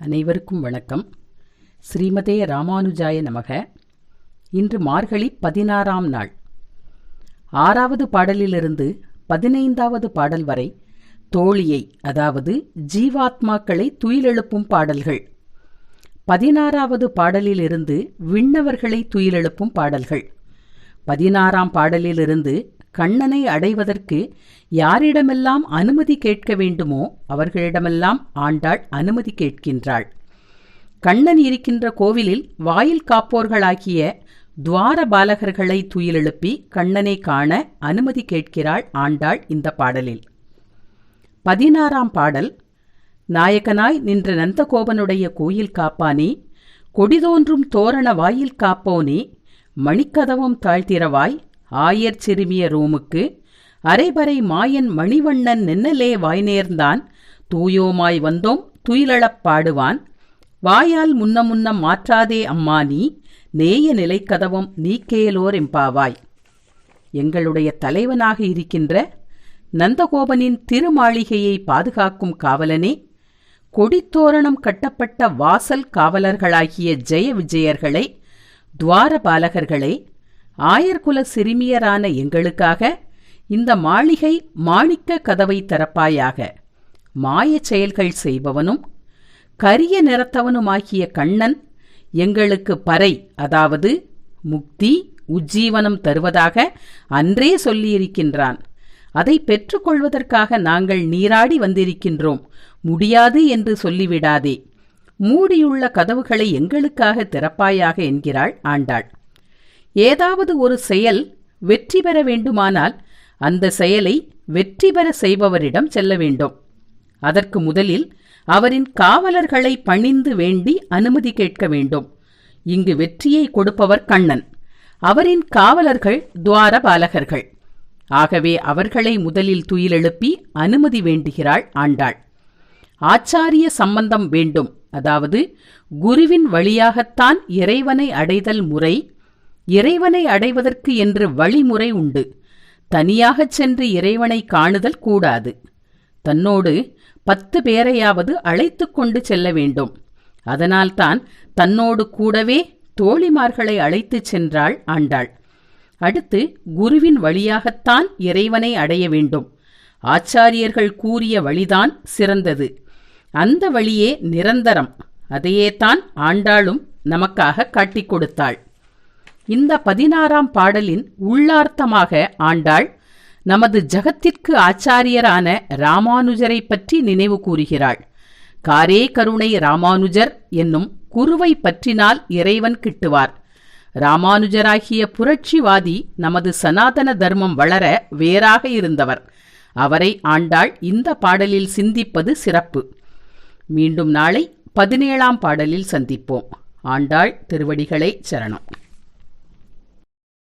அனைவருக்கும் வணக்கம். ஸ்ரீமதே ராமானுஜாய நமக. இன்று மார்கழி 16ஆம் நாள். 6வது பாடலிலிருந்து 15வது பாடல் வரை தோழியை, அதாவது ஜீவாத்மாக்களை துயிலெழுப்பும் பாடல்கள். 16வது பாடலிலிருந்து விண்ணவர்களை துயிலெழுப்பும் பாடல்கள். 16ஆம் பாடலிலிருந்து கண்ணனை அடைவதற்கு யாரிடமெல்லாம் அனுமதி கேட்க வேண்டுமோ அவர்களிடமெல்லாம் ஆண்டாள் அனுமதி கேட்கின்றாள். கண்ணன் இருக்கின்ற கோவிலில் வாயில் காப்போர்களாகிய துவார பாலகர்களை துயிலெழுப்பி கண்ணனை காண அனுமதி கேட்கிறாள் ஆண்டாள் இந்த பாடலில். 16ஆம் பாடல், நாயகனாய் நின்ற நந்தகோபனுடைய கோயில் காப்பானே, கொடிதோன்றும் தோரண வாயில் காப்போனே, மணிக்கதவம் தாழ்த்திரவாய், ஆயர் சிறுமிய ரோமுக்கு அரைபறை மாயன் மணிவண்ணன் நின்னலே வாய்நேர்ந்தான், தூயோமாய் வந்தோம் துயிலழப் பாடுவான், வாயால் முன்ன முன்னம் மாற்றாதே அம்மா நீ, நேய நிலைக்கதவம் நீக்கேலோர் எம்பாவாய். எங்களுடைய தலைவனாக இருக்கின்ற நந்தகோபனின் திருமாளிகையை பாதுகாக்கும் காவலனே, கொடித்தோரணம் கட்டப்பட்ட வாசல் காவலர்களாகிய ஜெய விஜயர்களே, துவாரபாலகர்களே, ஆயர்குல சிறுமியரான எங்களுக்காக இந்த மாளிகை மாணிக்க கதவை திறப்பாயாக. மாயச் செயல்கள் செய்பவனும் கரிய நிறத்தவனுமாகிய கண்ணன் எங்களுக்கு பறை, அதாவது முக்தி உஜ்ஜீவனம் தருவதாக அன்றே சொல்லியிருக்கின்றான். அதை பெற்றுக்கொள்வதற்காக நாங்கள் நீராடி வந்திருக்கின்றோம், முடியாது என்று சொல்லிவிடாதே, மூடியுள்ள கதவுகளை எங்களுக்காக திறப்பாயாக என்கிறாள் ஆண்டாள். ஏதாவது ஒரு செயல் வெற்றி பெற வேண்டுமானால் அந்த செயலை வெற்றி பெற செய்பவரிடம் செல்ல வேண்டும். அதற்கு முதலில் அவரின் காவலர்களை பணிந்து வேண்டி அனுமதி கேட்க வேண்டும். இங்கு வெற்றியை கொடுப்பவர் கண்ணன், அவரின் காவலர்கள் துவாரபாலகர்கள். ஆகவே அவர்களை முதலில் துயிலெழுப்பி அனுமதி வேண்டுகிறாள் ஆண்டாள். ஆச்சாரிய சம்பந்தம் வேண்டும், அதாவது குருவின் வழியாகத்தான் இறைவனை அடைதல் முறை. இறைவனை அடைவதற்கு என்று வழிமுறை உண்டு. தனியாகச் சென்று இறைவனை காணுதல் கூடாது. தன்னோடு 10 பேரையாவது அழைத்து கொண்டு செல்ல வேண்டும். அதனால்தான் தன்னோடு கூடவே தோழிமார்களை அழைத்துச் சென்றாள் ஆண்டாள். அடுத்து குருவின் வழியாகத்தான் இறைவனை அடைய வேண்டும். ஆச்சாரியர்கள் கூறிய வழிதான் சிறந்தது. அந்த வழியே நிரந்தரம். அதையேதான் ஆண்டாளும் நமக்காக காட்டிக் கொடுத்தாள். இந்த 16ஆம் பாடலின் உள்ளார்த்தமாக ஆண்டாள் நமது ஜகத்திற்கு ஆச்சாரியரான ராமானுஜரை பற்றி நினைவு கூறுகிறாள். காரே கருணை ராமானுஜர் என்னும் குருவை பற்றினால் இறைவன் கிட்டுவார். ராமானுஜராகிய புரட்சிவாதி நமது சனாதன தர்மம் வளர வேறாக இருந்தவர். அவரை ஆண்டாள் இந்த பாடலில் சிந்திப்பது சிறப்பு. மீண்டும் நாளை 17ஆம் பாடலில் சந்திப்போம். ஆண்டாள் திருவடிகளே சரணம்.